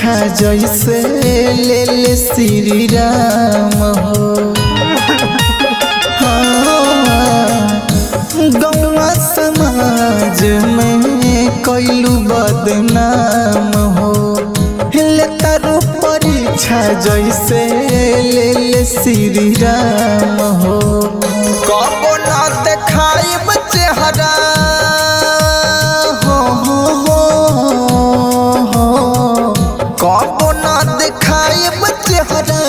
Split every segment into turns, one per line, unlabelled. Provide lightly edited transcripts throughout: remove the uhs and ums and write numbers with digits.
परीक्षा जैसे ले ले श्री राम हो। गौवा समाज में कैलू बदनाम हो। तारू परीक्षा जैसे ले ले श्री राम हो। कबो ना देखाइब चेहरा कबो ना देखाइब चेहरा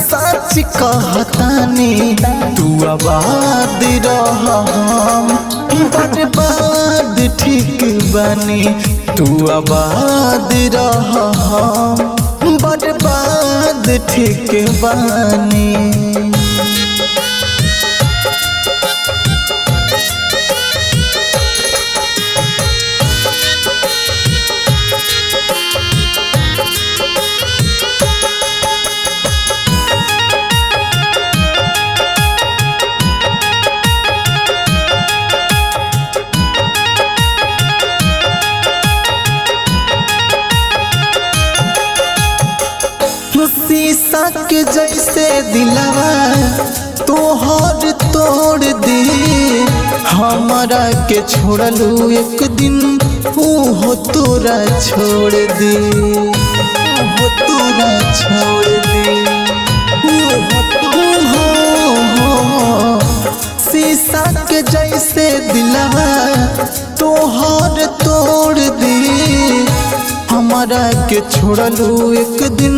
सच कहतानी तू आबाद रह बर्बाद ठीक बनी तू आबाद रह बर्बाद ठीक बनी। शीशा के जैसे दिलवा तोहर तोड़ दे हमारा के छोड़लू एक दिन वो तोरा छोड़ दे वो तोरा छोड़ दे शीशा के जैसे दिलवा तोहर तोड़ दे हमारा के छोड़लू एक दिन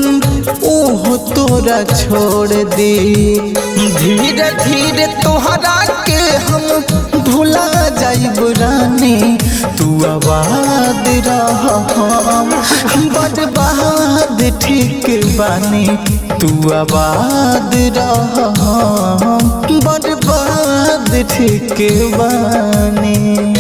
ओहो तोरा छोड़ दे। धीरे धीरे तोहरा के हम भुला जाइब रानी तू आबाद रह बर्बाद ठीक बानी तू आबाद रह बर्बाद ठीक बानी।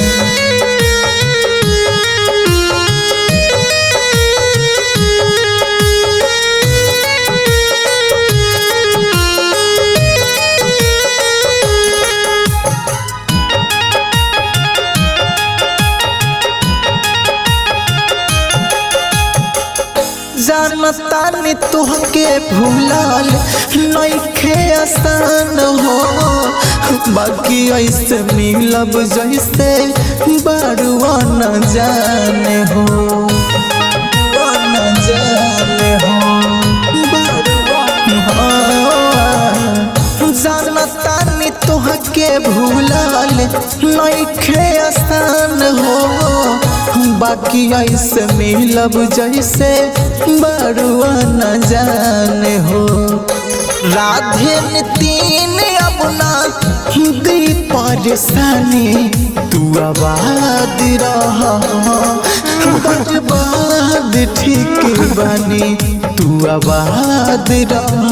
जानतानी तुहके भूलाल नइखे आसान हो। बाकी ऐसे मिलब जैसे बड़ुआ न जाने हो न जाने हो। जानतानी तुहके भूलाल नइखे आसान हो। बाकी ऐसे मिलब जैसे बड़ुआ न जाने हो। राधे नितिन अपना दी परेशानी तू आबाद रह बर्बाद ठीक बनी तू आबाद रह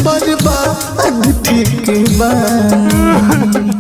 बर्बाद ठीक बनी।